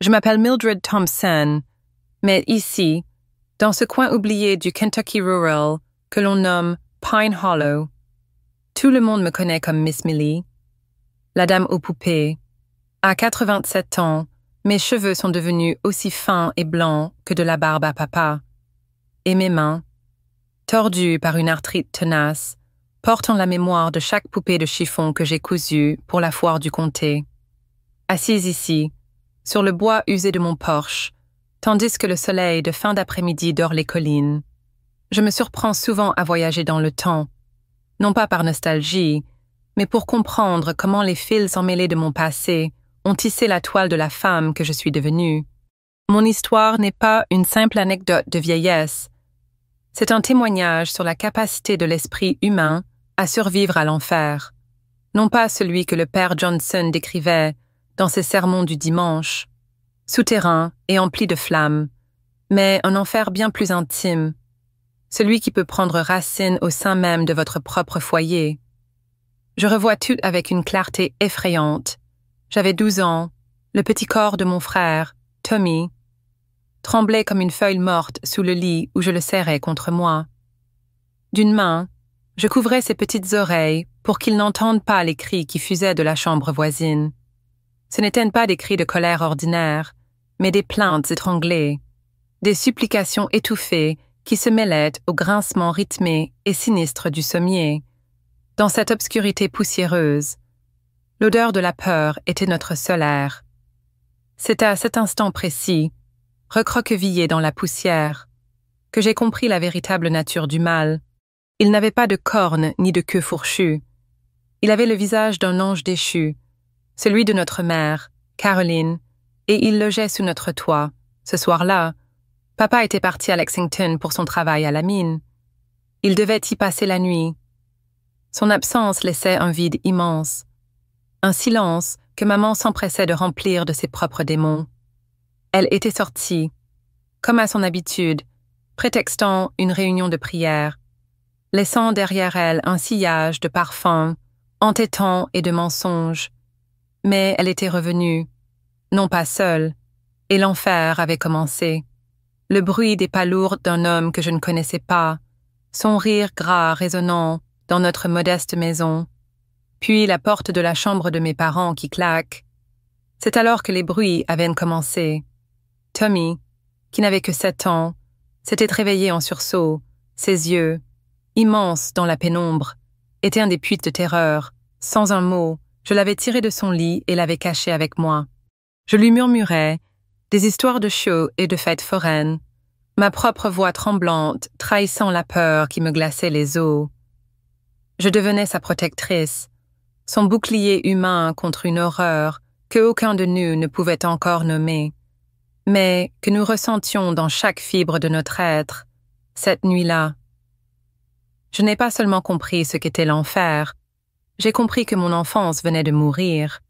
Je m'appelle Mildred Thompson, mais ici, dans ce coin oublié du Kentucky rural que l'on nomme Pine Hollow, tout le monde me connaît comme Miss Millie, la dame aux poupées. À 87 ans, mes cheveux sont devenus aussi fins et blancs que de la barbe à papa, et mes mains, tordues par une arthrite tenace, portent en la mémoire de chaque poupée de chiffon que j'ai cousue pour la foire du comté. Assise ici, sur le bois usé de mon porche, tandis que le soleil de fin d'après-midi dore les collines, je me surprends souvent à voyager dans le temps, non pas par nostalgie, mais pour comprendre comment les fils emmêlés de mon passé ont tissé la toile de la femme que je suis devenue. Mon histoire n'est pas une simple anecdote de vieillesse. C'est un témoignage sur la capacité de l'esprit humain à survivre à l'enfer. Non pas celui que le père Johnson décrivait dans ses sermons du dimanche, souterrain et empli de flammes, mais un enfer bien plus intime, celui qui peut prendre racine au sein même de votre propre foyer. Je revois tout avec une clarté effrayante. J'avais 12 ans, le petit corps de mon frère, Tommy, tremblait comme une feuille morte sous le lit où je le serrais contre moi. D'une main, je couvrais ses petites oreilles pour qu'il n'entende pas les cris qui fusaient de la chambre voisine. Ce n'étaient pas des cris de colère ordinaires, mais des plaintes étranglées, des supplications étouffées qui se mêlaient au grincement rythmé et sinistre du sommier. Dans cette obscurité poussiéreuse, l'odeur de la peur était notre seul air. C'est à cet instant précis, recroquevillé dans la poussière, que j'ai compris la véritable nature du mal. Il n'avait pas de cornes ni de queue fourchue. Il avait le visage d'un ange déchu, celui de notre mère, Caroline, et il logeait sous notre toit. Ce soir-là, papa était parti à Lexington pour son travail à la mine. Il devait y passer la nuit. Son absence laissait un vide immense, un silence que maman s'empressait de remplir de ses propres démons. Elle était sortie, comme à son habitude, prétextant une réunion de prière, laissant derrière elle un sillage de parfums, entêtants et de mensonges. Mais elle était revenue, non pas seule, et l'enfer avait commencé. Le bruit des pas lourds d'un homme que je ne connaissais pas, son rire gras résonnant dans notre modeste maison, puis la porte de la chambre de mes parents qui claque. C'est alors que les bruits avaient commencé. Tommy, qui n'avait que 7 ans, s'était réveillé en sursaut, ses yeux, immenses dans la pénombre, étaient des puits de terreur. Sans un mot, je l'avais tiré de son lit et l'avais caché avec moi. Je lui murmurais des histoires de shows et de fêtes foraines, ma propre voix tremblante trahissant la peur qui me glaçait les os. Je devenais sa protectrice, son bouclier humain contre une horreur que aucun de nous ne pouvait encore nommer, mais que nous ressentions dans chaque fibre de notre être, cette nuit-là. Je n'ai pas seulement compris ce qu'était l'enfer, j'ai compris que mon enfance venait de mourir.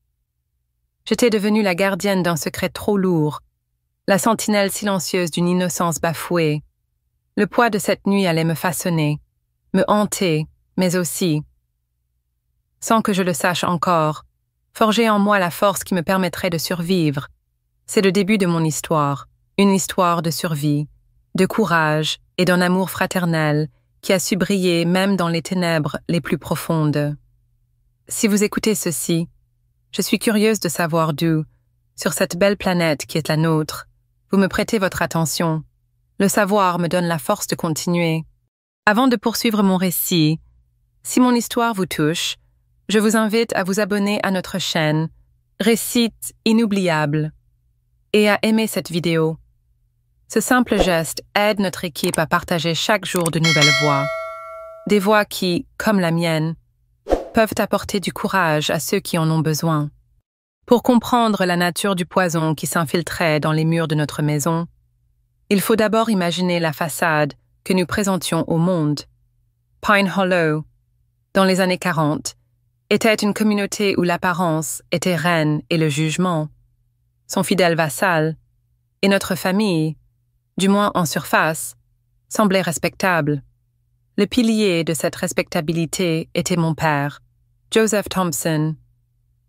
J'étais devenue la gardienne d'un secret trop lourd, la sentinelle silencieuse d'une innocence bafouée. Le poids de cette nuit allait me façonner, me hanter, mais aussi, sans que je le sache encore, forger en moi la force qui me permettrait de survivre. C'est le début de mon histoire, une histoire de survie, de courage et d'un amour fraternel qui a su briller même dans les ténèbres les plus profondes. Si vous écoutez ceci, je suis curieuse de savoir d'où, sur cette belle planète qui est la nôtre, vous me prêtez votre attention. Le savoir me donne la force de continuer. Avant de poursuivre mon récit, si mon histoire vous touche, je vous invite à vous abonner à notre chaîne Récits inoubliables et à aimer cette vidéo. Ce simple geste aide notre équipe à partager chaque jour de nouvelles voix. Des voix qui, comme la mienne, peuvent apporter du courage à ceux qui en ont besoin. Pour comprendre la nature du poison qui s'infiltrait dans les murs de notre maison, il faut d'abord imaginer la façade que nous présentions au monde. Pine Hollow, dans les années 40, était une communauté où l'apparence était reine et le jugement, son fidèle vassal, et notre famille, du moins en surface, semblait respectable. Le pilier de cette respectabilité était mon père, Joseph Thompson.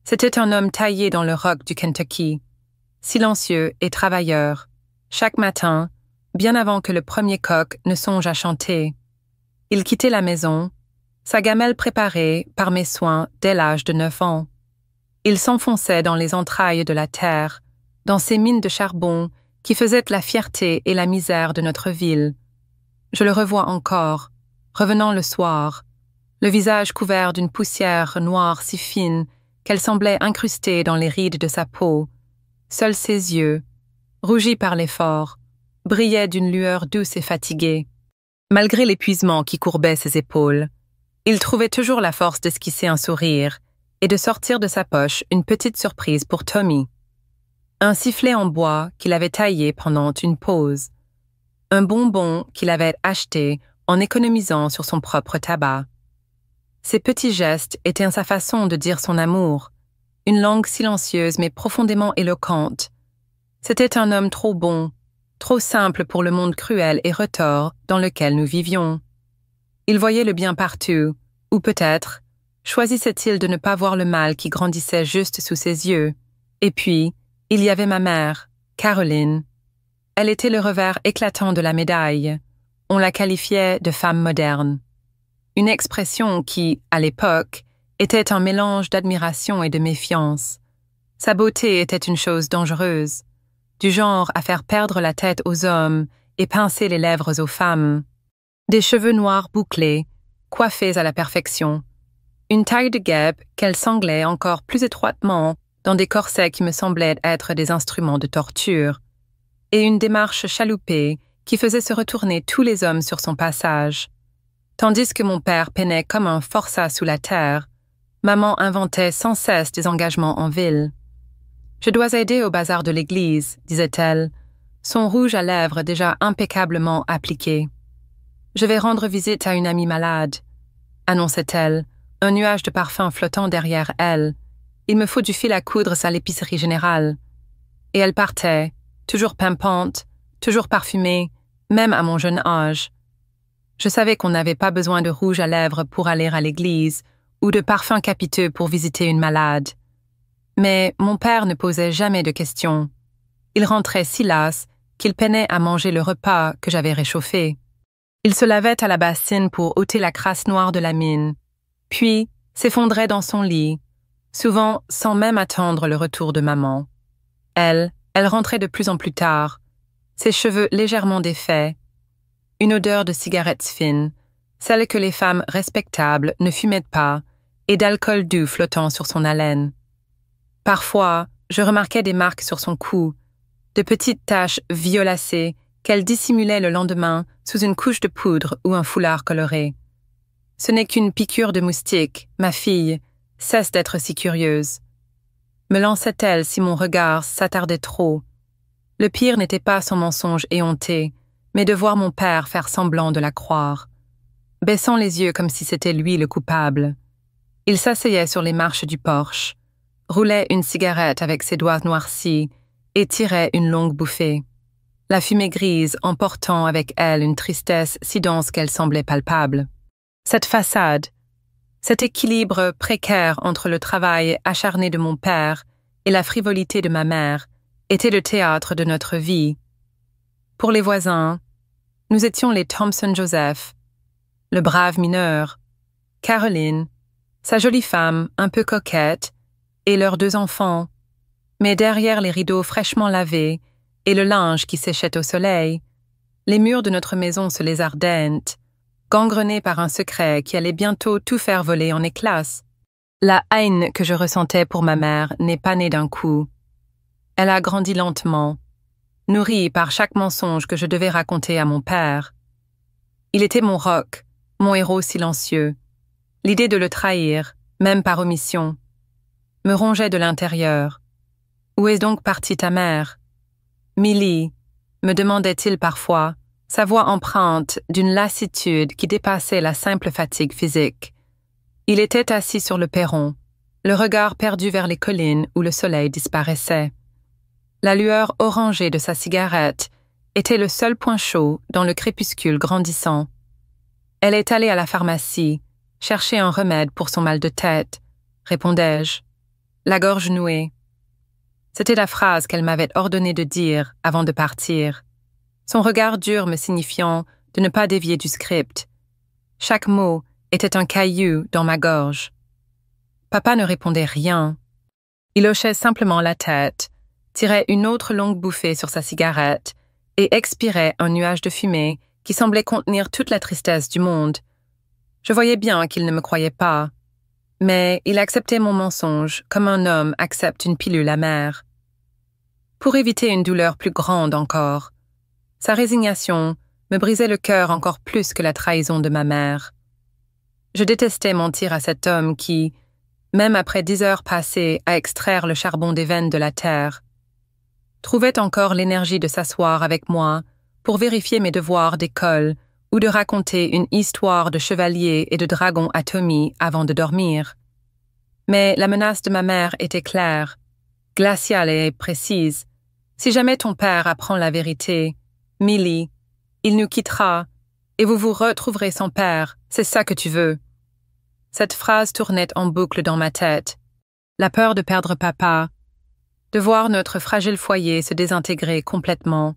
C'était un homme taillé dans le roc du Kentucky, silencieux et travailleur, chaque matin, bien avant que le premier coq ne songe à chanter. Il quittait la maison, sa gamelle préparée par mes soins dès l'âge de 9 ans. Il s'enfonçait dans les entrailles de la terre, dans ces mines de charbon qui faisaient la fierté et la misère de notre ville. Je le revois encore, revenant le soir, le visage couvert d'une poussière noire si fine qu'elle semblait incrustée dans les rides de sa peau. Seuls ses yeux, rougis par l'effort, brillaient d'une lueur douce et fatiguée. Malgré l'épuisement qui courbait ses épaules, il trouvait toujours la force d'esquisser un sourire et de sortir de sa poche une petite surprise pour Tommy. Un sifflet en bois qu'il avait taillé pendant une pause. Un bonbon qu'il avait acheté en économisant sur son propre tabac. Ces petits gestes étaient sa façon de dire son amour, une langue silencieuse mais profondément éloquente. C'était un homme trop bon, trop simple pour le monde cruel et retors dans lequel nous vivions. Il voyait le bien partout, ou peut-être choisissait-il de ne pas voir le mal qui grandissait juste sous ses yeux. Et puis, il y avait ma mère, Caroline. Elle était le revers éclatant de la médaille. On la qualifiait de femme moderne. Une expression qui, à l'époque, était un mélange d'admiration et de méfiance. Sa beauté était une chose dangereuse, du genre à faire perdre la tête aux hommes et pincer les lèvres aux femmes. Des cheveux noirs bouclés, coiffés à la perfection. Une taille de guêpe qu'elle sanglait encore plus étroitement dans des corsets qui me semblaient être des instruments de torture. Et une démarche chaloupée qui faisait se retourner tous les hommes sur son passage. Tandis que mon père peinait comme un forçat sous la terre, maman inventait sans cesse des engagements en ville. « Je dois aider au bazar de l'église », disait-elle, son rouge à lèvres déjà impeccablement appliqué. « Je vais rendre visite à une amie malade », annonçait-elle, un nuage de parfum flottant derrière elle. « Il me faut du fil à coudre à l'épicerie générale. » Et elle partait, toujours pimpante, toujours parfumée, même à mon jeune âge. Je savais qu'on n'avait pas besoin de rouge à lèvres pour aller à l'église ou de parfum capiteux pour visiter une malade. Mais mon père ne posait jamais de questions. Il rentrait si las qu'il peinait à manger le repas que j'avais réchauffé. Il se lavait à la bassine pour ôter la crasse noire de la mine, puis s'effondrait dans son lit, souvent sans même attendre le retour de maman. Elle rentrait de plus en plus tard, ses cheveux légèrement défaits, une odeur de cigarettes fines, celle que les femmes respectables ne fumaient pas, et d'alcool doux flottant sur son haleine. Parfois, je remarquais des marques sur son cou, de petites taches violacées qu'elle dissimulait le lendemain sous une couche de poudre ou un foulard coloré. Ce n'est qu'une piqûre de moustique, ma fille, cesse d'être si curieuse. Me lançait-elle si mon regard s'attardait trop. Le pire n'était pas son mensonge éhonté, mais de voir mon père faire semblant de la croire. Baissant les yeux comme si c'était lui le coupable. Il s'asseyait sur les marches du porche, roulait une cigarette avec ses doigts noircis et tirait une longue bouffée. La fumée grise emportant avec elle une tristesse si dense qu'elle semblait palpable. Cette façade, cet équilibre précaire entre le travail acharné de mon père et la frivolité de ma mère était le théâtre de notre vie. Pour les voisins, nous étions les Thompson-Joseph, le brave mineur, Caroline, sa jolie femme un peu coquette, et leurs 2 enfants. Mais derrière les rideaux fraîchement lavés et le linge qui séchait au soleil, les murs de notre maison se lézardaient, gangrenés par un secret qui allait bientôt tout faire voler en éclats. La haine que je ressentais pour ma mère n'est pas née d'un coup. Elle a grandi lentement, nourrie par chaque mensonge que je devais raconter à mon père. Il était mon roc, mon héros silencieux. L'idée de le trahir, même par omission, me rongeait de l'intérieur. Où est donc partie ta mère? Millie, me demandait-il parfois, sa voix empreinte d'une lassitude qui dépassait la simple fatigue physique. Il était assis sur le perron, le regard perdu vers les collines où le soleil disparaissait. La lueur orangée de sa cigarette était le seul point chaud dans le crépuscule grandissant. Elle est allée à la pharmacie, chercher un remède pour son mal de tête, répondais-je, la gorge nouée. C'était la phrase qu'elle m'avait ordonné de dire avant de partir. Son regard dur me signifiant de ne pas dévier du script. Chaque mot était un caillou dans ma gorge. Papa ne répondait rien. Il hochait simplement la tête, tirait une autre longue bouffée sur sa cigarette et expirait un nuage de fumée qui semblait contenir toute la tristesse du monde. Je voyais bien qu'il ne me croyait pas, mais il acceptait mon mensonge comme un homme accepte une pilule amère. Pour éviter une douleur plus grande encore, sa résignation me brisait le cœur encore plus que la trahison de ma mère. Je détestais mentir à cet homme qui, même après 10 heures passées à extraire le charbon des veines de la terre, trouvait encore l'énergie de s'asseoir avec moi pour vérifier mes devoirs d'école ou de raconter une histoire de chevalier et de dragon à Tommy avant de dormir. Mais la menace de ma mère était claire, glaciale et précise. Si jamais ton père apprend la vérité, Millie, il nous quittera et vous vous retrouverez sans père, c'est ça que tu veux. Cette phrase tournait en boucle dans ma tête. La peur de perdre papa, de voir notre fragile foyer se désintégrer complètement,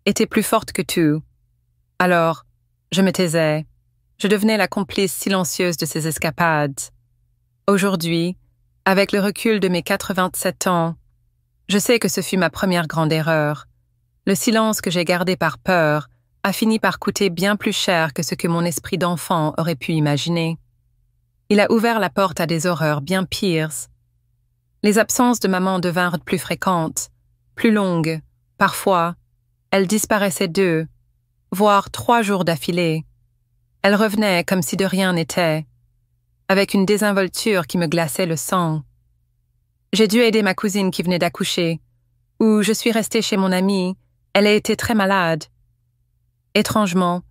était plus forte que tout. Alors, je me taisais. Je devenais la complice silencieuse de ces escapades. Aujourd'hui, avec le recul de mes 87 ans, je sais que ce fut ma première grande erreur. Le silence que j'ai gardé par peur a fini par coûter bien plus cher que ce que mon esprit d'enfant aurait pu imaginer. Il a ouvert la porte à des horreurs bien pires. Les absences de maman devinrent plus fréquentes, plus longues. Parfois, elle disparaissait 2, voire 3 jours d'affilée. Elle revenait comme si de rien n'était, avec une désinvolture qui me glaçait le sang. J'ai dû aider ma cousine qui venait d'accoucher, ou je suis restée chez mon amie, elle a été très malade. Étrangement,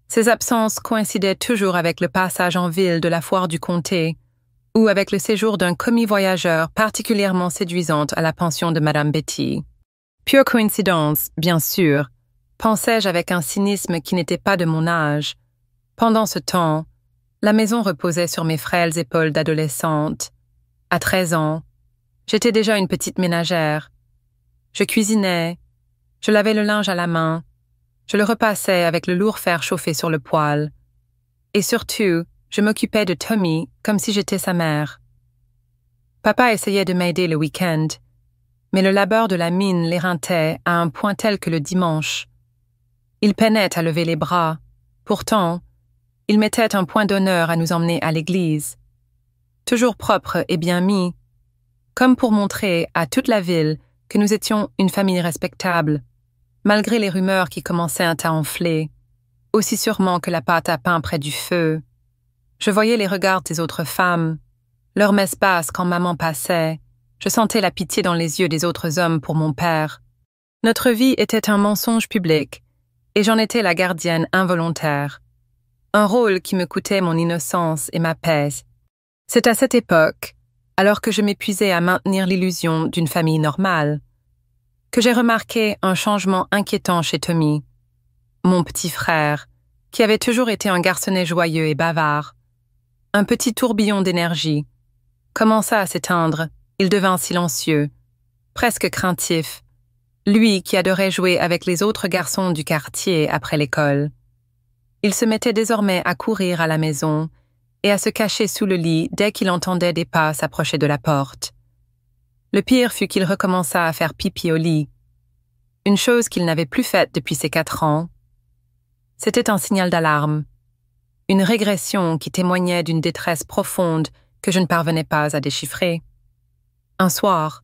ces absences coïncidaient toujours avec le passage en ville de la foire du comté ou avec le séjour d'un commis voyageur particulièrement séduisante à la pension de Madame Betty. Pure coïncidence, bien sûr, pensais-je avec un cynisme qui n'était pas de mon âge. Pendant ce temps, la maison reposait sur mes frêles épaules d'adolescente. À 13 ans, j'étais déjà une petite ménagère. Je cuisinais, je lavais le linge à la main, je le repassais avec le lourd fer chauffé sur le poêle. Et surtout, je m'occupais de Tommy comme si j'étais sa mère. Papa essayait de m'aider le week-end, mais le labeur de la mine l'éreintait à un point tel que le dimanche. Il peinait à lever les bras. Pourtant, il mettait un point d'honneur à nous emmener à l'église. Toujours propre et bien mis, comme pour montrer à toute la ville que nous étions une famille respectable, malgré les rumeurs qui commençaient à enfler, aussi sûrement que la pâte à pain près du feu. Je voyais les regards des autres femmes, leurs messes basses quand maman passait. Je sentais la pitié dans les yeux des autres hommes pour mon père. Notre vie était un mensonge public, et j'en étais la gardienne involontaire. Un rôle qui me coûtait mon innocence et ma paix. C'est à cette époque, alors que je m'épuisais à maintenir l'illusion d'une famille normale, que j'ai remarqué un changement inquiétant chez Tommy. Mon petit frère, qui avait toujours été un garçonnet joyeux et bavard, un petit tourbillon d'énergie, commença à s'éteindre, il devint silencieux, presque craintif, lui qui adorait jouer avec les autres garçons du quartier après l'école. Il se mettait désormais à courir à la maison et à se cacher sous le lit dès qu'il entendait des pas s'approcher de la porte. Le pire fut qu'il recommença à faire pipi au lit, une chose qu'il n'avait plus faite depuis ses 4 ans. C'était un signal d'alarme, une régression qui témoignait d'une détresse profonde que je ne parvenais pas à déchiffrer. Un soir,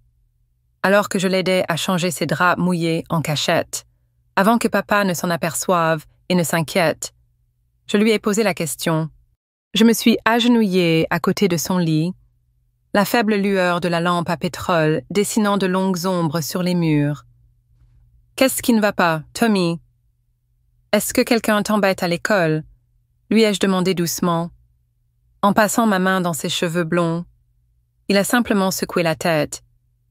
alors que je l'aidais à changer ses draps mouillés en cachette, avant que papa ne s'en aperçoive et ne s'inquiète, je lui ai posé la question. Je me suis agenouillée à côté de son lit, la faible lueur de la lampe à pétrole dessinant de longues ombres sur les murs. « Qu'est-ce qui ne va pas, Tommy? Est-ce que quelqu'un t'embête à l'école ?» lui ai-je demandé doucement. En passant ma main dans ses cheveux blonds, il a simplement secoué la tête,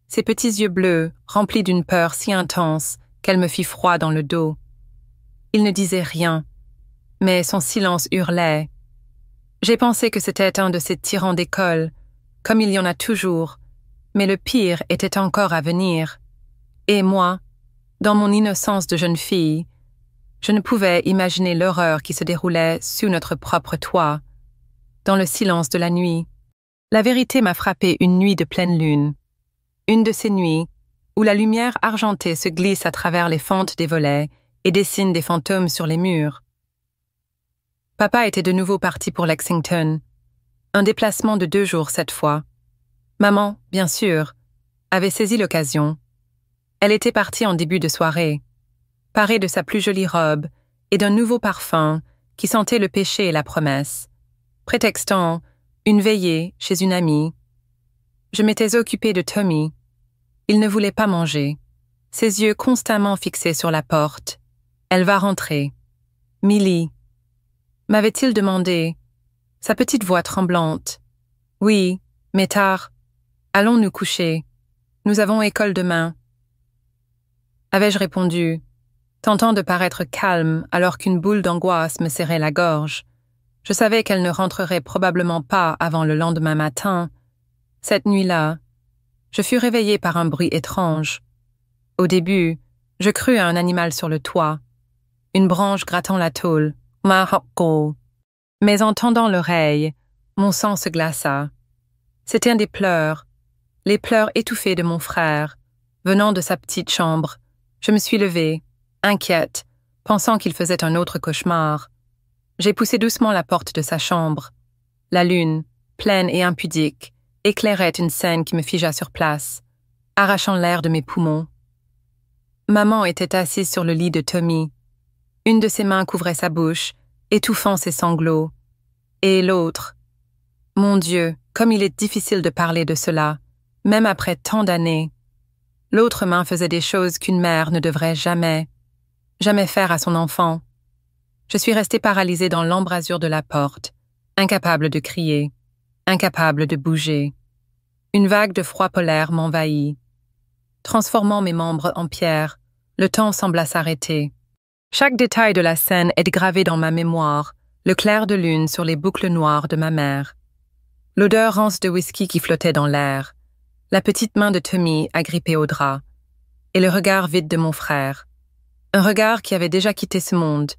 ses petits yeux bleus remplis d'une peur si intense qu'elle me fit froid dans le dos. Il ne disait rien, mais son silence hurlait. J'ai pensé que c'était un de ces tyrans d'école, comme il y en a toujours, Mais le pire était encore à venir. Et moi, dans mon innocence de jeune fille, je ne pouvais imaginer l'horreur qui se déroulait sous notre propre toit, dans le silence de la nuit. La vérité m'a frappé une nuit de pleine lune. Une de ces nuits où la lumière argentée se glisse à travers les fentes des volets et dessine des fantômes sur les murs. Papa était de nouveau parti pour Lexington. Un déplacement de 2 jours cette fois. Maman, bien sûr, avait saisi l'occasion. Elle était partie en début de soirée, parée de sa plus jolie robe et d'un nouveau parfum qui sentait le péché et la promesse, prétextant une veillée chez une amie. Je m'étais occupée de Tommy. Il ne voulait pas manger, ses yeux constamment fixés sur la porte. Elle va rentrer. Millie, m'avait-il demandé, sa petite voix tremblante. Oui, mais tard. Allons nous coucher. Nous avons école demain. Avais-je répondu, tentant de paraître calme alors qu'une boule d'angoisse me serrait la gorge. Je savais qu'elle ne rentrerait probablement pas avant le lendemain matin. Cette nuit-là, je fus réveillée par un bruit étrange. Au début, je crus à un animal sur le toit, une branche grattant la tôle. Mais en tendant l'oreille, mon sang se glaça. C'étaient des pleurs, les pleurs étouffés de mon frère, venant de sa petite chambre. Je me suis levée, inquiète, pensant qu'il faisait un autre cauchemar. J'ai poussé doucement la porte de sa chambre. La lune, pleine et impudique, éclairait une scène qui me figea sur place, arrachant l'air de mes poumons. Maman était assise sur le lit de Tommy. Une de ses mains couvrait sa bouche, étouffant ses sanglots. Et l'autre. Mon Dieu, comme il est difficile de parler de cela, même après tant d'années. L'autre main faisait des choses qu'une mère ne devrait jamais faire à son enfant. Je suis restée paralysée dans l'embrasure de la porte, incapable de crier, incapable de bouger. Une vague de froid polaire m'envahit. Transformant mes membres en pierre, le temps sembla s'arrêter. Chaque détail de la scène est gravé dans ma mémoire, le clair de lune sur les boucles noires de ma mère. L'odeur rance de whisky qui flottait dans l'air, la petite main de Tommy agrippée au drap, et le regard vide de mon frère. Un regard qui avait déjà quitté ce monde.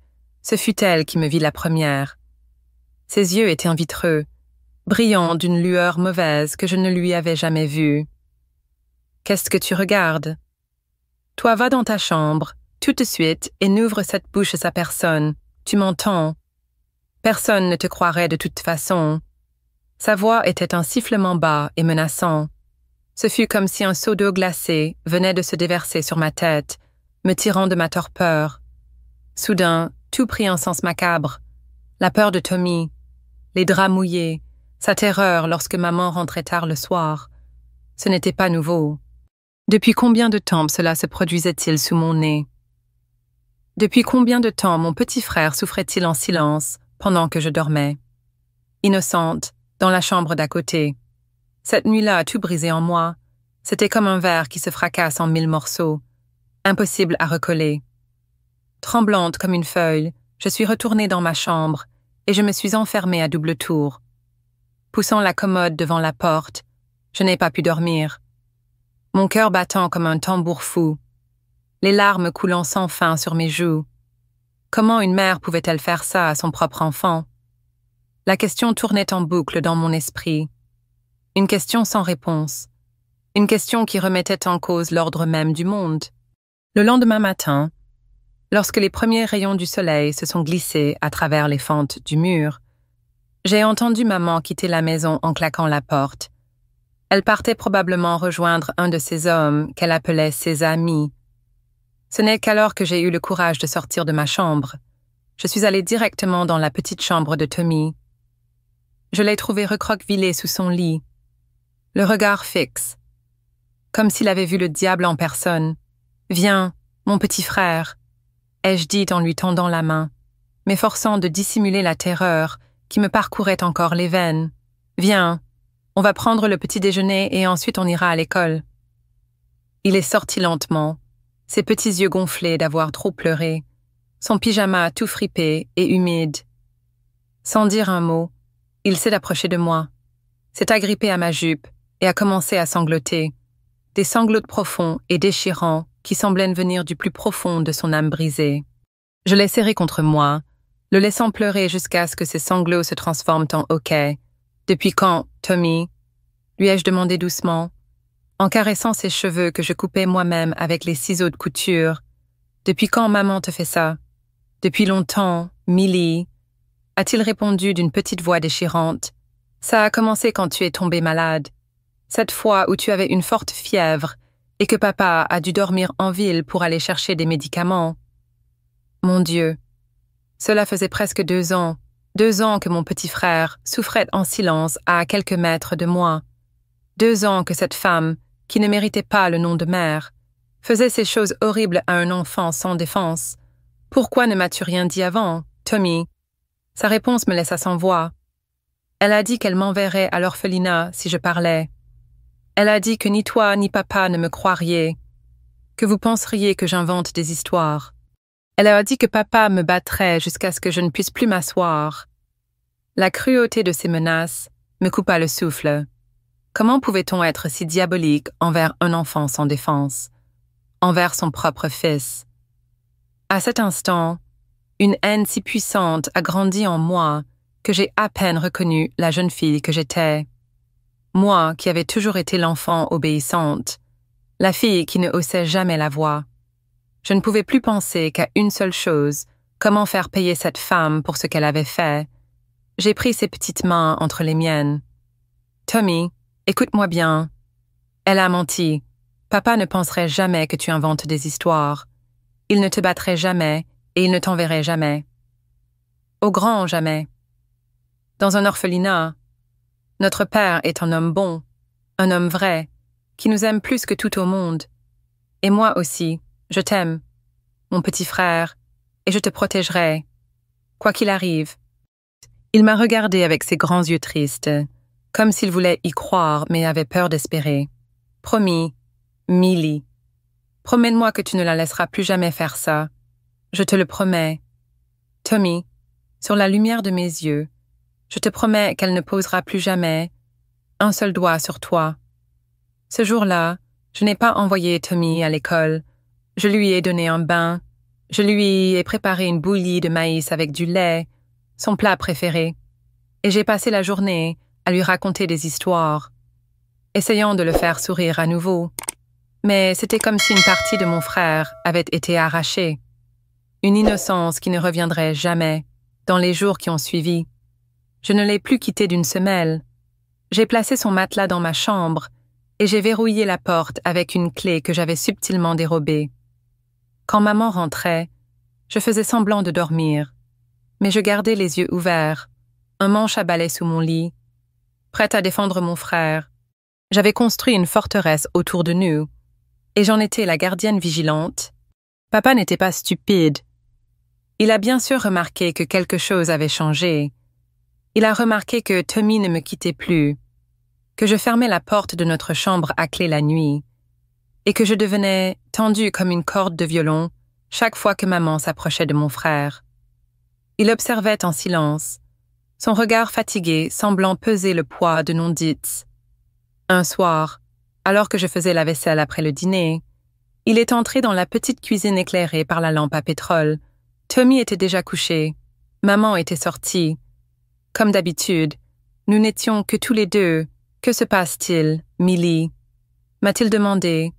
Ce fut elle qui me vit la première. Ses yeux étaient vitreux, brillants d'une lueur mauvaise que je ne lui avais jamais vue. « Qu'est-ce que tu regardes? Toi, va dans ta chambre, tout de suite, et n'ouvre cette bouche à personne. Tu m'entends? Personne ne te croirait de toute façon. » Sa voix était un sifflement bas et menaçant. Ce fut comme si un seau d'eau glacée venait de se déverser sur ma tête, me tirant de ma torpeur. Soudain, tout prit un sens macabre. La peur de Tommy, les draps mouillés, sa terreur lorsque maman rentrait tard le soir. Ce n'était pas nouveau. Depuis combien de temps cela se produisait-il sous mon nez? Depuis combien de temps mon petit frère souffrait-il en silence pendant que je dormais? Innocente, dans la chambre d'à côté. Cette nuit-là a tout brisé en moi. C'était comme un verre qui se fracasse en 1000 morceaux. Impossible à recoller. Tremblante comme une feuille, je suis retournée dans ma chambre et je me suis enfermée à double tour. Poussant la commode devant la porte, je n'ai pas pu dormir. Mon cœur battant comme un tambour fou. Les larmes coulant sans fin sur mes joues. Comment une mère pouvait-elle faire ça à son propre enfant? La question tournait en boucle dans mon esprit. Une question sans réponse. Une question qui remettait en cause l'ordre même du monde. Le lendemain matin, lorsque les premiers rayons du soleil se sont glissés à travers les fentes du mur, j'ai entendu maman quitter la maison en claquant la porte. Elle partait probablement rejoindre un de ces hommes qu'elle appelait ses amis. Ce n'est qu'alors que j'ai eu le courage de sortir de ma chambre. Je suis allée directement dans la petite chambre de Tommy. Je l'ai trouvé recroquevillé sous son lit, le regard fixe, comme s'il avait vu le diable en personne. « Viens, mon petit frère », ai-je dit en lui tendant la main, m'efforçant de dissimuler la terreur qui me parcourait encore les veines. « Viens, on va prendre le petit déjeuner et ensuite on ira à l'école. » Il est sorti lentement, ses petits yeux gonflés d'avoir trop pleuré, son pyjama tout fripé et humide. Sans dire un mot, il s'est approché de moi, s'est agrippé à ma jupe et a commencé à sangloter, des sanglots profonds et déchirants qui semblaient venir du plus profond de son âme brisée. Je l'ai serré contre moi, le laissant pleurer jusqu'à ce que ses sanglots se transforment en hoquets. « Depuis quand, Tommy ?» lui ai-je demandé doucement, en caressant ses cheveux que je coupais moi-même avec les ciseaux de couture. « Depuis quand maman te fait ça? »« Depuis longtemps, Millie, » a-t-il répondu d'une petite voix déchirante. « Ça a commencé quand tu es tombée malade. Cette fois où tu avais une forte fièvre et que papa a dû dormir en ville pour aller chercher des médicaments. Mon Dieu, cela faisait presque 2 ans, 2 ans que mon petit frère souffrait en silence à quelques mètres de moi. 2 ans que cette femme, qui ne méritait pas le nom de mère, faisait ces choses horribles à un enfant sans défense. Pourquoi ne m'as-tu rien dit avant, Tommy? » Sa réponse me laissa sans voix. Elle a dit qu'elle m'enverrait à l'orphelinat si je parlais. Elle a dit que ni toi ni papa ne me croiriez, que vous penseriez que j'invente des histoires. Elle a dit que papa me battrait jusqu'à ce que je ne puisse plus m'asseoir. La cruauté de ces menaces me coupa le souffle. Comment pouvait-on être si diabolique envers un enfant sans défense, envers son propre fils? À cet instant, une haine si puissante a grandi en moi que j'ai à peine reconnu la jeune fille que j'étais. Moi qui avais toujours été l'enfant obéissante, la fille qui ne haussait jamais la voix. Je ne pouvais plus penser qu'à une seule chose, comment faire payer cette femme pour ce qu'elle avait fait. J'ai pris ses petites mains entre les miennes. « Tommy, écoute-moi bien. » Elle a menti. Papa ne penserait jamais que tu inventes des histoires. Il ne te battrait jamais et il ne t'enverrait jamais. Au grand jamais. Dans un orphelinat, notre père est un homme bon, un homme vrai, qui nous aime plus que tout au monde. Et moi aussi, je t'aime, mon petit frère, et je te protégerai, quoi qu'il arrive. Il m'a regardé avec ses grands yeux tristes, comme s'il voulait y croire mais avait peur d'espérer. Promis, Millie. Promets-moi que tu ne la laisseras plus jamais faire ça. Je te le promets. Tommy, sur la lumière de mes yeux, je te promets qu'elle ne posera plus jamais un seul doigt sur toi. Ce jour-là, je n'ai pas envoyé Tommy à l'école. Je lui ai donné un bain. Je lui ai préparé une bouillie de maïs avec du lait, son plat préféré. Et j'ai passé la journée à lui raconter des histoires, essayant de le faire sourire à nouveau. Mais c'était comme si une partie de mon frère avait été arrachée. Une innocence qui ne reviendrait jamais, dans les jours qui ont suivi. Je ne l'ai plus quitté d'une semelle. J'ai placé son matelas dans ma chambre et j'ai verrouillé la porte avec une clé que j'avais subtilement dérobée. Quand maman rentrait, je faisais semblant de dormir, mais je gardais les yeux ouverts, un manche à balai sous mon lit, prête à défendre mon frère. J'avais construit une forteresse autour de nous, et j'en étais la gardienne vigilante. Papa n'était pas stupide. Il a bien sûr remarqué que quelque chose avait changé. Il a remarqué que Tommy ne me quittait plus, que je fermais la porte de notre chambre à clé la nuit, et que je devenais tendue comme une corde de violon chaque fois que maman s'approchait de mon frère. Il observait en silence, son regard fatigué semblant peser le poids de non-dits. Un soir, alors que je faisais la vaisselle après le dîner, il est entré dans la petite cuisine éclairée par la lampe à pétrole. Tommy était déjà couché, maman était sortie. Comme d'habitude, nous n'étions que tous les deux. « Que se passe-t-il, Millie ?» m'a-t-il demandé.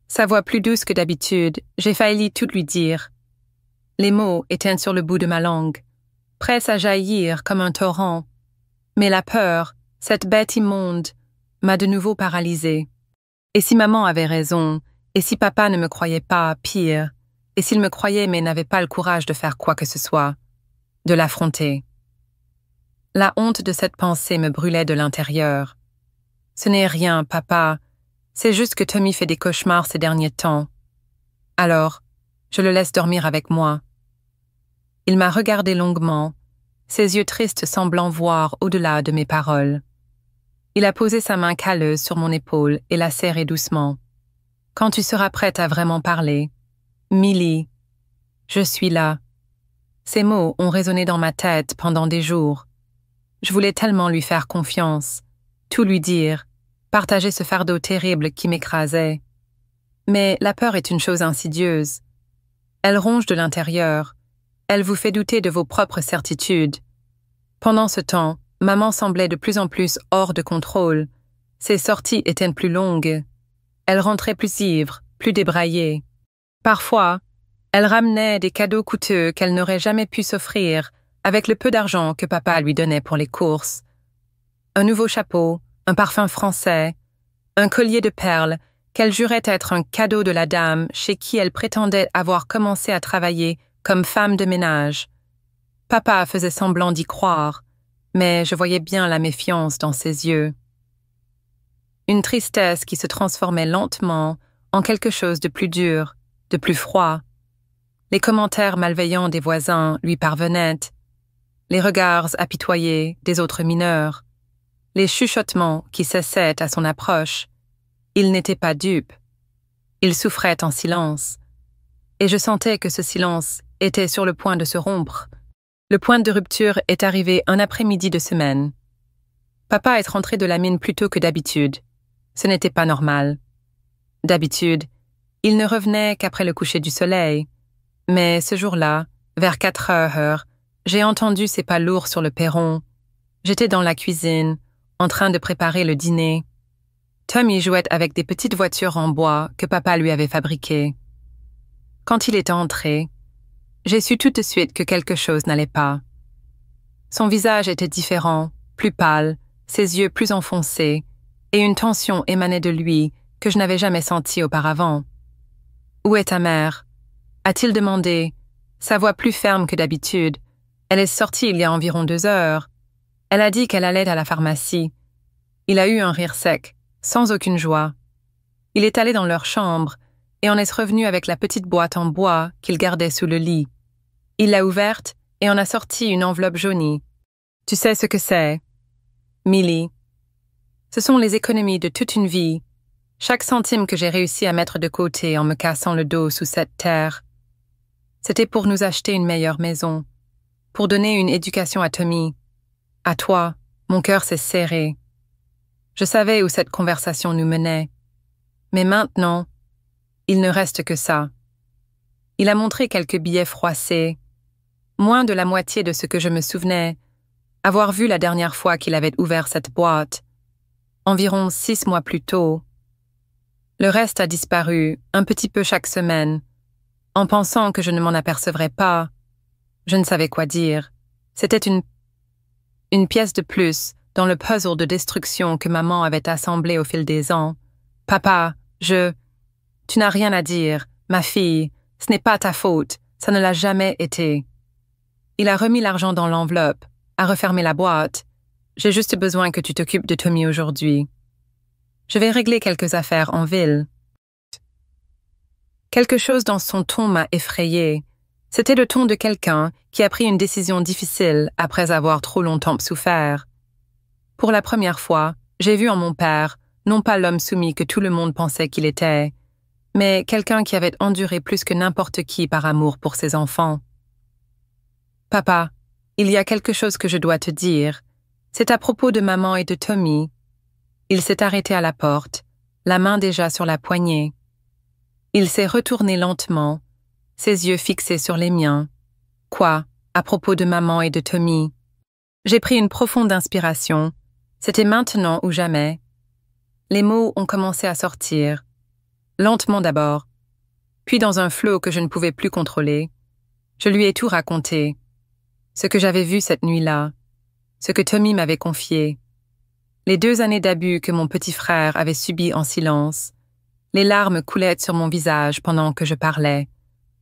Sa voix plus douce que d'habitude, j'ai failli tout lui dire. Les mots étaient sur le bout de ma langue, prêts à jaillir comme un torrent. Mais la peur, cette bête immonde, m'a de nouveau paralysée. Et si maman avait raison, et si papa ne me croyait pas, pire, et s'il me croyait mais n'avait pas le courage de faire quoi que ce soit, de l'affronter. La honte de cette pensée me brûlait de l'intérieur. Ce n'est rien, papa, c'est juste que Tommy fait des cauchemars ces derniers temps. Alors, je le laisse dormir avec moi. Il m'a regardé longuement, ses yeux tristes semblant voir au-delà de mes paroles. Il a posé sa main calleuse sur mon épaule et l'a serrée doucement. Quand tu seras prête à vraiment parler, Millie, je suis là. Ces mots ont résonné dans ma tête pendant des jours. Je voulais tellement lui faire confiance, tout lui dire, partager ce fardeau terrible qui m'écrasait. Mais la peur est une chose insidieuse. Elle ronge de l'intérieur. Elle vous fait douter de vos propres certitudes. Pendant ce temps, maman semblait de plus en plus hors de contrôle. Ses sorties étaient plus longues. Elle rentrait plus ivre, plus débraillée. Parfois, elle ramenait des cadeaux coûteux qu'elle n'aurait jamais pu s'offrir avec le peu d'argent que papa lui donnait pour les courses. Un nouveau chapeau, un parfum français, un collier de perles qu'elle jurait être un cadeau de la dame chez qui elle prétendait avoir commencé à travailler comme femme de ménage. Papa faisait semblant d'y croire, mais je voyais bien la méfiance dans ses yeux. Une tristesse qui se transformait lentement en quelque chose de plus dur, de plus froid. Les commentaires malveillants des voisins lui parvenaient, les regards apitoyés des autres mineurs, les chuchotements qui cessaient à son approche. Il n'était pas dupe. Il souffrait en silence. Et je sentais que ce silence était sur le point de se rompre. Le point de rupture est arrivé un après-midi de semaine. Papa est rentré de la mine plus tôt que d'habitude. Ce n'était pas normal. D'habitude, il ne revenait qu'après le coucher du soleil. Mais ce jour-là, vers 4 heures, j'ai entendu ses pas lourds sur le perron. J'étais dans la cuisine, en train de préparer le dîner. Tommy jouait avec des petites voitures en bois que papa lui avait fabriquées. Quand il est entré, j'ai su tout de suite que quelque chose n'allait pas. Son visage était différent, plus pâle, ses yeux plus enfoncés, et une tension émanait de lui que je n'avais jamais sentie auparavant. « Où est ta mère ?» a-t-il demandé, sa voix plus ferme que d'habitude. Elle est sortie il y a environ 2 heures. Elle a dit qu'elle allait à la pharmacie. Il a eu un rire sec, sans aucune joie. Il est allé dans leur chambre et en est revenu avec la petite boîte en bois qu'il gardait sous le lit. Il l'a ouverte et en a sorti une enveloppe jaunie. Tu sais ce que c'est, Millie. Ce sont les économies de toute une vie. Chaque centime que j'ai réussi à mettre de côté en me cassant le dos sous cette terre. C'était pour nous acheter une meilleure maison, pour donner une éducation à Tommy. À toi, mon cœur s'est serré. Je savais où cette conversation nous menait. Mais maintenant, il ne reste que ça. Il a montré quelques billets froissés, moins de la moitié de ce que je me souvenais, avoir vu la dernière fois qu'il avait ouvert cette boîte, environ 6 mois plus tôt. Le reste a disparu, un petit peu chaque semaine. En pensant que je ne m'en apercevrais pas, je ne savais quoi dire. C'était une pièce de plus dans le puzzle de destruction que maman avait assemblé au fil des ans. Papa, tu n'as rien à dire, ma fille, ce n'est pas ta faute, ça ne l'a jamais été. Il a remis l'argent dans l'enveloppe, a refermé la boîte. J'ai juste besoin que tu t'occupes de Tommy aujourd'hui. Je vais régler quelques affaires en ville. Quelque chose dans son ton m'a effrayée. C'était le ton de quelqu'un qui a pris une décision difficile après avoir trop longtemps souffert. Pour la première fois, j'ai vu en mon père, non pas l'homme soumis que tout le monde pensait qu'il était, mais quelqu'un qui avait enduré plus que n'importe qui par amour pour ses enfants. « Papa, il y a quelque chose que je dois te dire. C'est à propos de maman et de Tommy. » Il s'est arrêté à la porte, la main déjà sur la poignée. Il s'est retourné lentement, ses yeux fixés sur les miens. Quoi, à propos de maman et de Tommy? J'ai pris une profonde inspiration. C'était maintenant ou jamais. Les mots ont commencé à sortir. Lentement d'abord, puis dans un flot que je ne pouvais plus contrôler. Je lui ai tout raconté. Ce que j'avais vu cette nuit-là, ce que Tommy m'avait confié, les 2 années d'abus que mon petit frère avait subies en silence. Les larmes coulaient sur mon visage pendant que je parlais,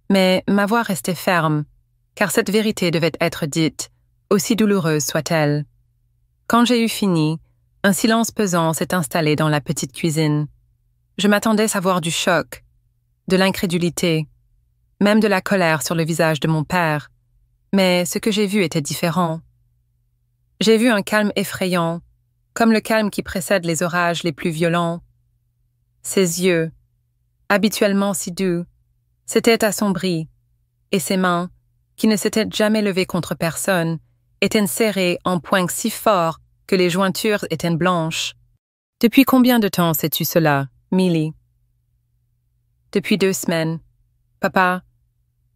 mais ma voix restait ferme, car cette vérité devait être dite, aussi douloureuse soit-elle. Quand j'ai eu fini, un silence pesant s'est installé dans la petite cuisine. Je m'attendais à voir du choc, de l'incrédulité, même de la colère sur le visage de mon père, mais ce que j'ai vu était différent. J'ai vu un calme effrayant, comme le calme qui précède les orages les plus violents. Ses yeux, habituellement si doux, s'étaient assombris, et ses mains, qui ne s'étaient jamais levées contre personne, étaient serrées en poings si forts que les jointures étaient blanches. Depuis combien de temps sais-tu cela, Millie? Depuis 2 semaines. Papa,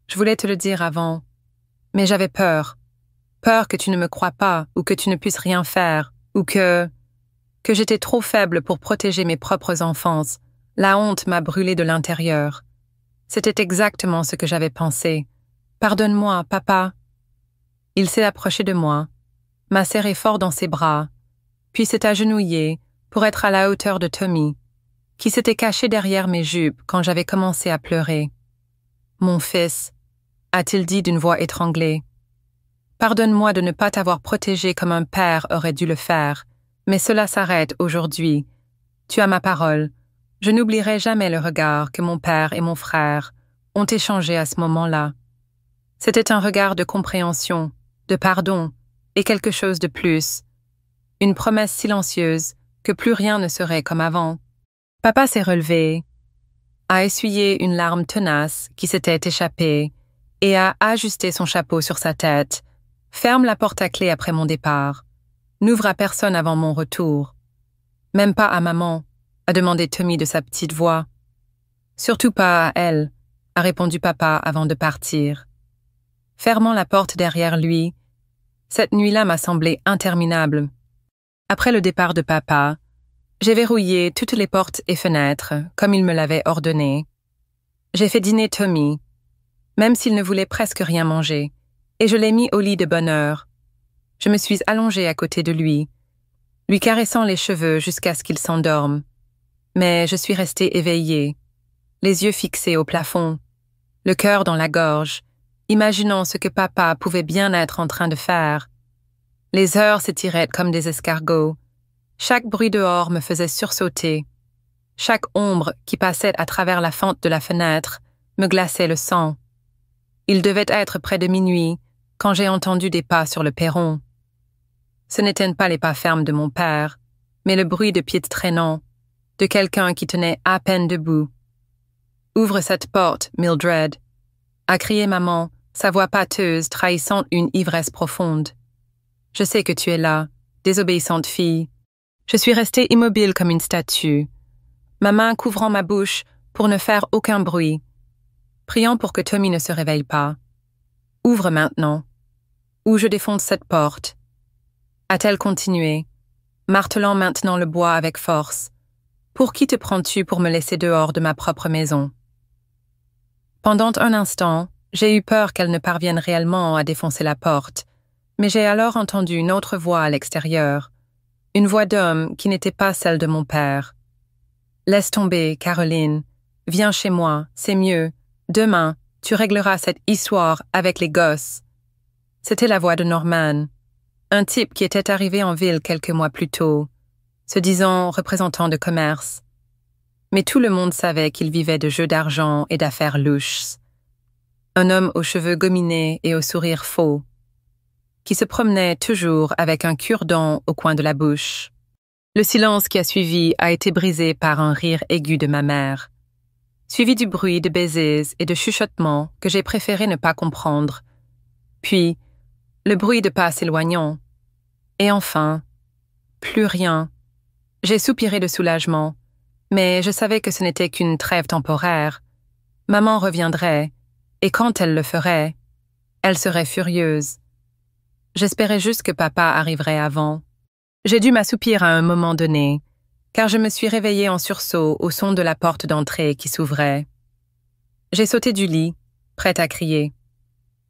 je voulais te le dire avant, mais j'avais peur. Peur que tu ne me crois pas ou que tu ne puisses rien faire ou que j'étais trop faible pour protéger mes propres enfances. La honte m'a brûlé de l'intérieur. C'était exactement ce que j'avais pensé. Pardonne-moi, papa. Il s'est approché de moi, m'a serré fort dans ses bras, puis s'est agenouillé pour être à la hauteur de Tommy, qui s'était caché derrière mes jupes quand j'avais commencé à pleurer. Mon fils, a-t-il dit d'une voix étranglée. Pardonne-moi de ne pas t'avoir protégé comme un père aurait dû le faire, mais cela s'arrête aujourd'hui. Tu as ma parole. Je n'oublierai jamais le regard que mon père et mon frère ont échangé à ce moment-là. C'était un regard de compréhension, de pardon et quelque chose de plus. Une promesse silencieuse que plus rien ne serait comme avant. Papa s'est relevé, a essuyé une larme tenace qui s'était échappée et a ajusté son chapeau sur sa tête. Ferme la porte à clé après mon départ. N'ouvre à personne avant mon retour. Même pas à maman, a demandé Tommy de sa petite voix. Surtout pas à elle, a répondu papa avant de partir. Fermant la porte derrière lui, cette nuit-là m'a semblé interminable. Après le départ de papa, j'ai verrouillé toutes les portes et fenêtres, comme il me l'avait ordonné. J'ai fait dîner Tommy, même s'il ne voulait presque rien manger, et je l'ai mis au lit de bonne heure. Je me suis allongée à côté de lui caressant les cheveux jusqu'à ce qu'il s'endorme. Mais je suis restée éveillée, les yeux fixés au plafond, le cœur dans la gorge, imaginant ce que papa pouvait bien être en train de faire. Les heures s'étiraient comme des escargots. Chaque bruit dehors me faisait sursauter. Chaque ombre qui passait à travers la fente de la fenêtre me glaçait le sang. Il devait être près de minuit quand j'ai entendu des pas sur le perron. Ce n'étaient pas les pas fermes de mon père, mais le bruit de pieds traînants, de quelqu'un qui tenait à peine debout. « Ouvre cette porte, Mildred !» a crié maman, sa voix pâteuse trahissant une ivresse profonde. « Je sais que tu es là, désobéissante fille. » Je suis restée immobile comme une statue, ma main couvrant ma bouche pour ne faire aucun bruit, priant pour que Tommy ne se réveille pas. « Ouvre maintenant, ou je défonce cette porte. » A-t-elle continué, martelant maintenant le bois avec force. « Pour qui te prends-tu pour me laisser dehors de ma propre maison? » Pendant un instant, j'ai eu peur qu'elle ne parvienne réellement à défoncer la porte, mais j'ai alors entendu une autre voix à l'extérieur, une voix d'homme qui n'était pas celle de mon père. « Laisse tomber, Caroline. Viens chez moi, c'est mieux. Demain, tu régleras cette histoire avec les gosses. » C'était la voix de Norman, un type qui était arrivé en ville quelques mois plus tôt, se disant représentant de commerce. Mais tout le monde savait qu'il vivait de jeux d'argent et d'affaires louches. Un homme aux cheveux gominés et au sourire faux, qui se promenait toujours avec un cure-dent au coin de la bouche. Le silence qui a suivi a été brisé par un rire aigu de ma mère, suivi du bruit de baisers et de chuchotements que j'ai préféré ne pas comprendre. Puis, le bruit de pas s'éloignant. Et enfin, plus rien. J'ai soupiré de soulagement, mais je savais que ce n'était qu'une trêve temporaire. Maman reviendrait, et quand elle le ferait, elle serait furieuse. J'espérais juste que papa arriverait avant. J'ai dû m'assoupir à un moment donné, car je me suis réveillée en sursaut au son de la porte d'entrée qui s'ouvrait. J'ai sauté du lit, prête à crier.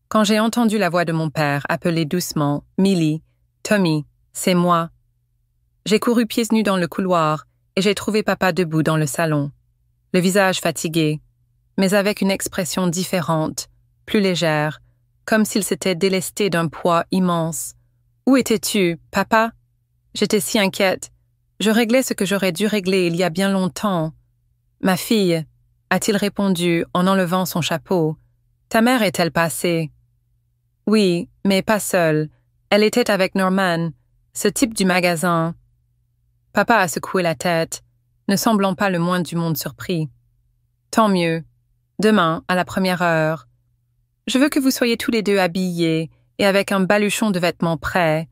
Quand j'ai entendu la voix de mon père appeler doucement « Millie, Tommy, c'est moi », j'ai couru pieds nus dans le couloir et j'ai trouvé papa debout dans le salon, le visage fatigué, mais avec une expression différente, plus légère, comme s'il s'était délesté d'un poids immense. « Où étais-tu, papa ?» J'étais si inquiète. Je réglais ce que j'aurais dû régler il y a bien longtemps. « Ma fille », a-t-il répondu en enlevant son chapeau. « Ta mère est-elle passée ?» Oui, mais pas seule. Elle était avec Norman, ce type du magasin. Papa a secoué la tête, ne semblant pas le moins du monde surpris. Tant mieux. Demain, à la première heure. Je veux que vous soyez tous les deux habillés et avec un baluchon de vêtements prêt.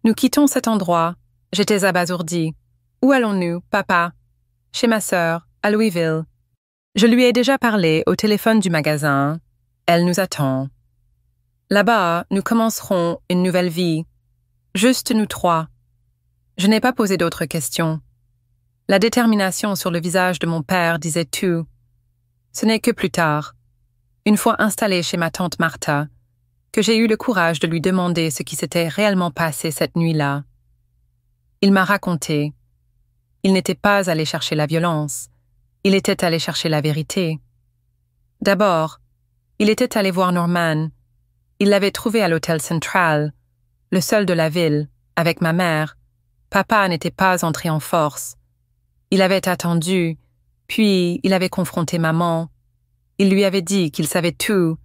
Nous quittons cet endroit. J'étais abasourdie. Où allons-nous, papa? Chez ma sœur, à Louisville. Je lui ai déjà parlé au téléphone du magasin. Elle nous attend. Là-bas, nous commencerons une nouvelle vie. Juste nous trois. Je n'ai pas posé d'autres questions. La détermination sur le visage de mon père disait tout. Ce n'est que plus tard, une fois installée chez ma tante Martha, que j'ai eu le courage de lui demander ce qui s'était réellement passé cette nuit-là. Il m'a raconté. Il n'était pas allé chercher la violence, il était allé chercher la vérité. D'abord, il était allé voir Norman. Il l'avait trouvé à l'hôtel Central, le seul de la ville, avec ma mère. Papa n'était pas entré en force. Il avait attendu, puis il avait confronté maman. Il lui avait dit qu'il savait tout.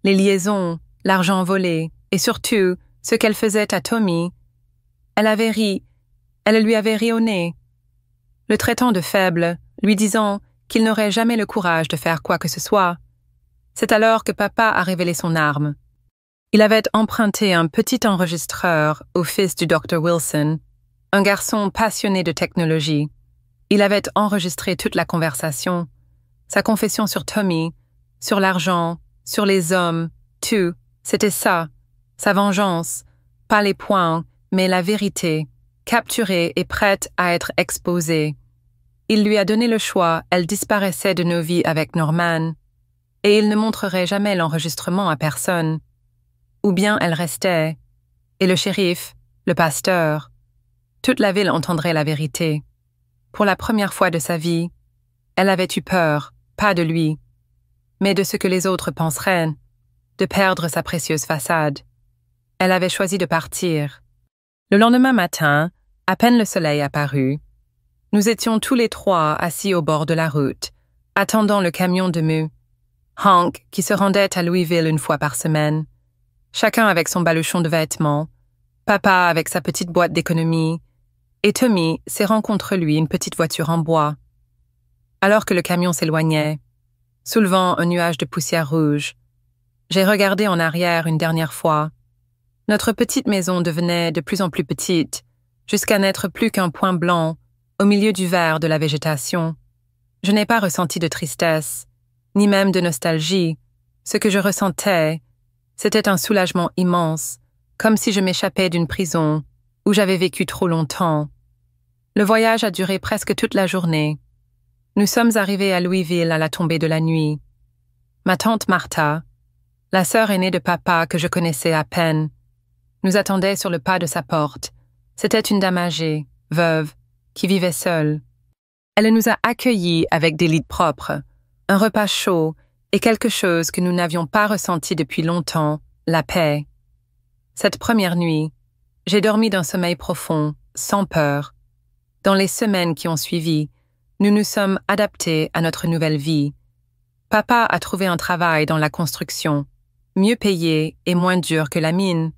Les liaisons, l'argent volé, et surtout, ce qu'elle faisait à Tommy. Elle avait ri. Elle lui avait ri au nez, le traitant de faible, lui disant qu'il n'aurait jamais le courage de faire quoi que ce soit. C'est alors que papa a révélé son arme. Il avait emprunté un petit enregistreur au fils du Dr. Wilson, un garçon passionné de technologie. Il avait enregistré toute la conversation, sa confession sur Tommy, sur l'argent, sur les hommes, tout, c'était ça, sa vengeance, pas les points, mais la vérité, capturée et prête à être exposée. Il lui a donné le choix, elle disparaissait de nos vies avec Norman, et il ne montrerait jamais l'enregistrement à personne. Ou bien elle restait, et le shérif, le pasteur, toute la ville entendrait la vérité. Pour la première fois de sa vie, elle avait eu peur, pas de lui, mais de ce que les autres penseraient, de perdre sa précieuse façade. Elle avait choisi de partir. Le lendemain matin, à peine le soleil apparut, nous étions tous les trois assis au bord de la route, attendant le camion de mu. Hank, qui se rendait à Louisville une fois par semaine, chacun avec son baluchon de vêtements, papa avec sa petite boîte d'économie, et Tommy serrant contre lui une petite voiture en bois. Alors que le camion s'éloignait, soulevant un nuage de poussière rouge, j'ai regardé en arrière une dernière fois. Notre petite maison devenait de plus en plus petite, jusqu'à n'être plus qu'un point blanc au milieu du vert de la végétation. Je n'ai pas ressenti de tristesse, ni même de nostalgie. Ce que je ressentais, c'était un soulagement immense, comme si je m'échappais d'une prison où j'avais vécu trop longtemps. Le voyage a duré presque toute la journée. Nous sommes arrivés à Louisville à la tombée de la nuit. Ma tante Martha, la sœur aînée de papa que je connaissais à peine, nous attendait sur le pas de sa porte. C'était une dame âgée, veuve, qui vivait seule. Elle nous a accueillis avec des lits propres, un repas chaud et quelque chose que nous n'avions pas ressenti depuis longtemps, la paix. Cette première nuit, j'ai dormi d'un sommeil profond, sans peur. Dans les semaines qui ont suivi, nous nous sommes adaptés à notre nouvelle vie. Papa a trouvé un travail dans la construction, mieux payé et moins dur que la mine.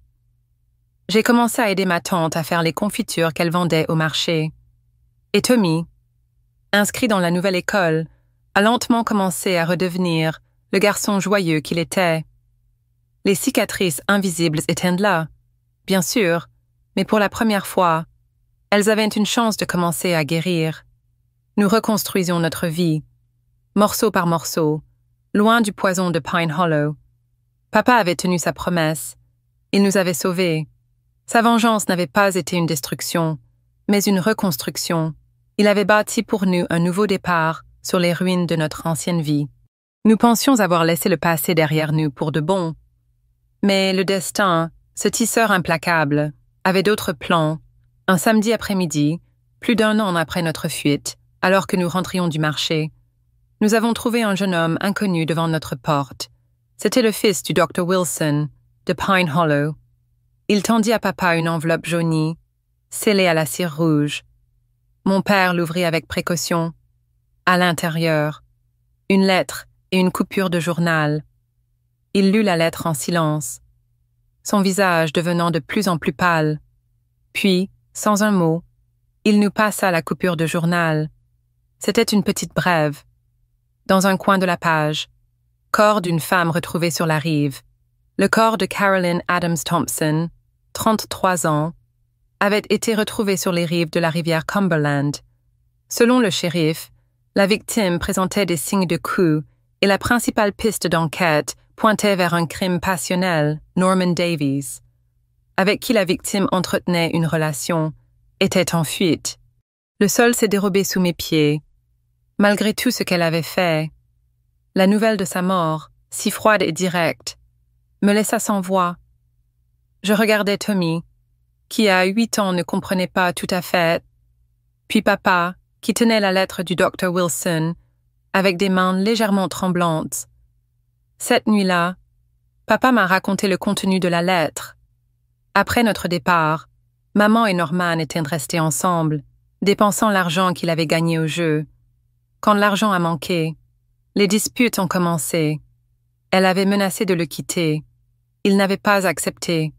J'ai commencé à aider ma tante à faire les confitures qu'elle vendait au marché. Et Tommy, inscrit dans la nouvelle école, a lentement commencé à redevenir le garçon joyeux qu'il était. Les cicatrices invisibles étaient là, bien sûr, mais pour la première fois, elles avaient une chance de commencer à guérir. Nous reconstruisions notre vie, morceau par morceau, loin du poison de Pine Hollow. Papa avait tenu sa promesse. Il nous avait sauvés. Sa vengeance n'avait pas été une destruction, mais une reconstruction. Il avait bâti pour nous un nouveau départ sur les ruines de notre ancienne vie. Nous pensions avoir laissé le passé derrière nous pour de bon. Mais le destin, ce tisseur implacable, avait d'autres plans. Un samedi après-midi, plus d'1 an après notre fuite, alors que nous rentrions du marché, nous avons trouvé un jeune homme inconnu devant notre porte. C'était le fils du Dr. Wilson, de Pine Hollow. Il tendit à papa une enveloppe jaunie, scellée à la cire rouge. Mon père l'ouvrit avec précaution. À l'intérieur, une lettre et une coupure de journal. Il lut la lettre en silence, son visage devenant de plus en plus pâle. Puis, sans un mot, il nous passa la coupure de journal. C'était une petite brève. Dans un coin de la page, corps d'une femme retrouvée sur la rive. Le corps de Carolyn Adams Thompson, 33 ans, avait été retrouvée sur les rives de la rivière Cumberland. Selon le shérif, la victime présentait des signes de coups et la principale piste d'enquête pointait vers un crime passionnel, Norman Davies, avec qui la victime entretenait une relation, était en fuite. Le sol s'est dérobé sous mes pieds. Malgré tout ce qu'elle avait fait, la nouvelle de sa mort, si froide et directe, me laissa sans voix. Je regardais Tommy, qui à 8 ans ne comprenait pas tout à fait, puis papa, qui tenait la lettre du Dr. Wilson, avec des mains légèrement tremblantes. Cette nuit-là, papa m'a raconté le contenu de la lettre. Après notre départ, maman et Norman étaient restés ensemble, dépensant l'argent qu'il avait gagné au jeu. Quand l'argent a manqué, les disputes ont commencé. Elle avait menacé de le quitter. Il n'avait pas accepté.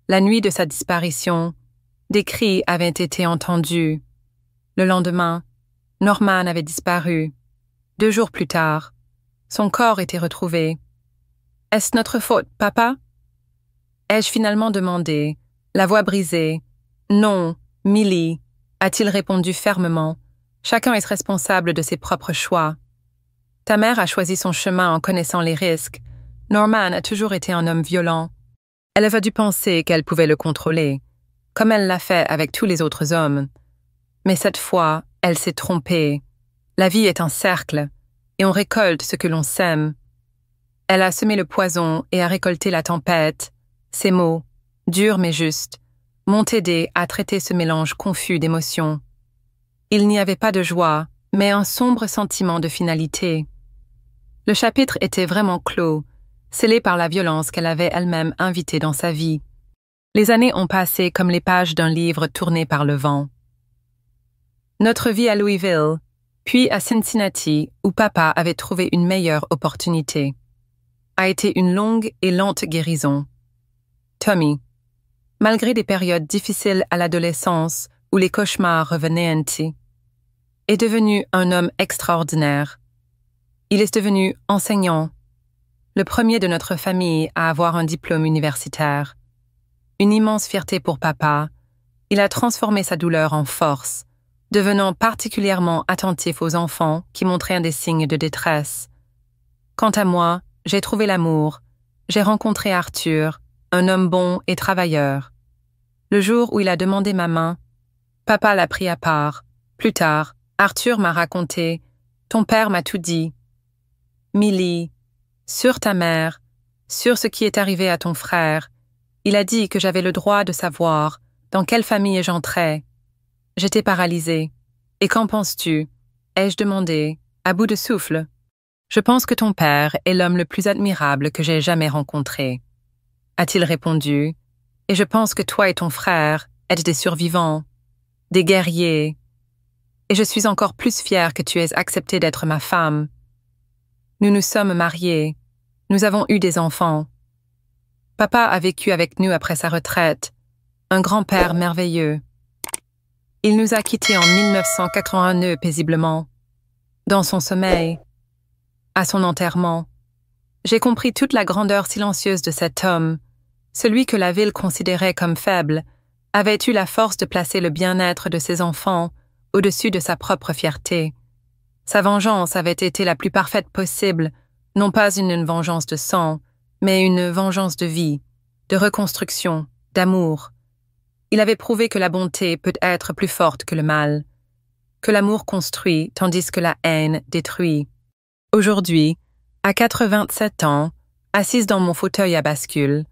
La nuit de sa disparition, des cris avaient été entendus. Le lendemain, Norman avait disparu. 2 jours plus tard, son corps était retrouvé. « Est-ce notre faute, papa ?» ai-je finalement demandé, la voix brisée. « Non, Millie », a-t-il répondu fermement. « Chacun est responsable de ses propres choix. Ta mère a choisi son chemin en connaissant les risques. Norman a toujours été un homme violent. Elle avait dû penser qu'elle pouvait le contrôler, comme elle l'a fait avec tous les autres hommes. Mais cette fois, elle s'est trompée. La vie est un cercle, et on récolte ce que l'on sème. Elle a semé le poison et a récolté la tempête. Ces mots, durs mais justes, m'ont aidé à traiter ce mélange confus d'émotions. Il n'y avait pas de joie, mais un sombre sentiment de finalité. Le chapitre était vraiment clos, scellé par la violence qu'elle avait elle-même invitée dans sa vie. Les années ont passé comme les pages d'un livre tourné par le vent. Notre vie à Louisville, puis à Cincinnati, où papa avait trouvé une meilleure opportunité, a été une longue et lente guérison. Tommy, malgré des périodes difficiles à l'adolescence où les cauchemars revenaient ainsi, est devenu un homme extraordinaire. Il est devenu enseignant, le premier de notre famille à avoir un diplôme universitaire. Une immense fierté pour papa, il a transformé sa douleur en force, devenant particulièrement attentif aux enfants qui montraient des signes de détresse. Quant à moi, j'ai trouvé l'amour. J'ai rencontré Arthur, un homme bon et travailleur. Le jour où il a demandé ma main, papa l'a pris à part. Plus tard, Arthur m'a raconté « Ton père m'a tout dit. Millie, sur ta mère, sur ce qui est arrivé à ton frère, il a dit que j'avais le droit de savoir dans quelle famille j'entrais. » J'étais paralysée. « Et qu'en penses-tu » ai-je demandé, à bout de souffle. « Je pense que ton père est l'homme le plus admirable que j'ai jamais rencontré. » a-t-il répondu. « Et je pense que toi et ton frère êtes des survivants, des guerriers. Et je suis encore plus fière que tu aies accepté d'être ma femme. Nous nous sommes mariés. Nous avons eu des enfants. Papa a vécu avec nous après sa retraite. Un grand-père merveilleux. Il nous a quittés en 1989 paisiblement. Dans son sommeil, à son enterrement, j'ai compris toute la grandeur silencieuse de cet homme. Celui que la ville considérait comme faible avait eu la force de placer le bien-être de ses enfants au-dessus de sa propre fierté. Sa vengeance avait été la plus parfaite possible, non pas une vengeance de sang, mais une vengeance de vie, de reconstruction, d'amour. Il avait prouvé que la bonté peut être plus forte que le mal, que l'amour construit tandis que la haine détruit. Aujourd'hui, à 87 ans, assise dans mon fauteuil à bascule,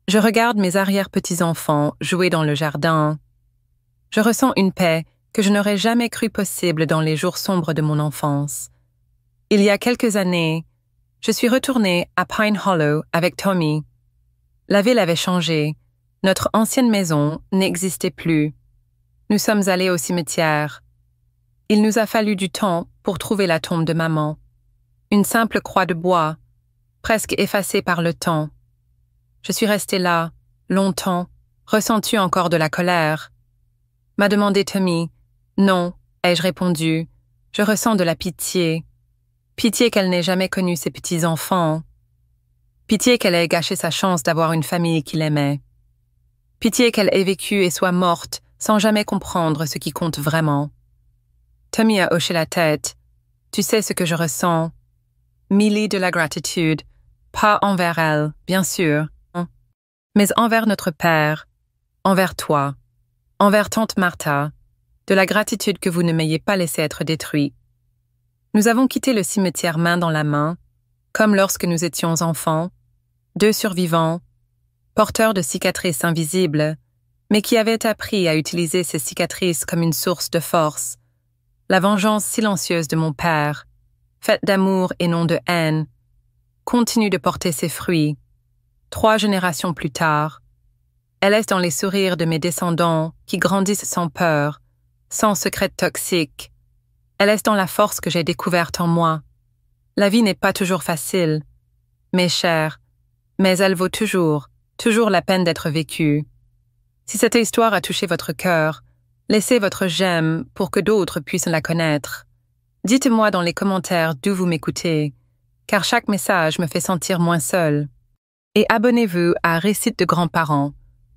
je regarde mes arrière-petits-enfants jouer dans le jardin. Je ressens une paix que je n'aurais jamais cru possible dans les jours sombres de mon enfance. Il y a quelques années, je suis retournée à Pine Hollow avec Tommy. La ville avait changé. Notre ancienne maison n'existait plus. Nous sommes allés au cimetière. Il nous a fallu du temps pour trouver la tombe de maman. Une simple croix de bois, presque effacée par le temps. Je suis restée là, longtemps, ressentie encore de la colère. M'a demandé Tommy. Non, ai-je répondu. Je ressens de la pitié. Pitié qu'elle n'ait jamais connu ses petits-enfants. Pitié qu'elle ait gâché sa chance d'avoir une famille qui l'aimait. Pitié qu'elle ait vécu et soit morte sans jamais comprendre ce qui compte vraiment. Tommy a hoché la tête. Tu sais ce que je ressens. Millie de la gratitude, pas envers elle, bien sûr, mais envers notre père, envers toi, envers tante Martha, de la gratitude que vous ne m'ayez pas laissé être détruit. Nous avons quitté le cimetière main dans la main, comme lorsque nous étions enfants, 2 survivants, porteurs de cicatrices invisibles, mais qui avaient appris à utiliser ces cicatrices comme une source de force. La vengeance silencieuse de mon père, faite d'amour et non de haine, continue de porter ses fruits. 3 générations plus tard, elle est dans les sourires de mes descendants qui grandissent sans peur, sans secret toxique. Elle est dans la force que j'ai découverte en moi. La vie n'est pas toujours facile, mes chers, mais elle vaut toujours la peine d'être vécue. Si cette histoire a touché votre cœur, laissez votre j'aime pour que d'autres puissent la connaître. Dites-moi dans les commentaires d'où vous m'écoutez, car chaque message me fait sentir moins seul. Et abonnez-vous à Récits de grands-parents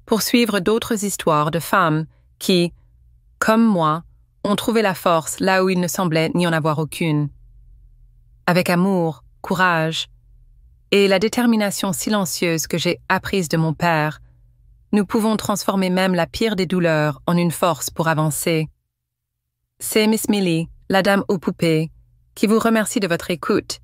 pour suivre d'autres histoires de femmes qui, comme moi, ont trouvé la force là où il ne semblait n'y en avoir aucune. Avec amour, courage et la détermination silencieuse que j'ai apprise de mon père, nous pouvons transformer même la pire des douleurs en une force pour avancer. C'est Miss Millie, la dame aux poupées, qui vous remercie de votre écoute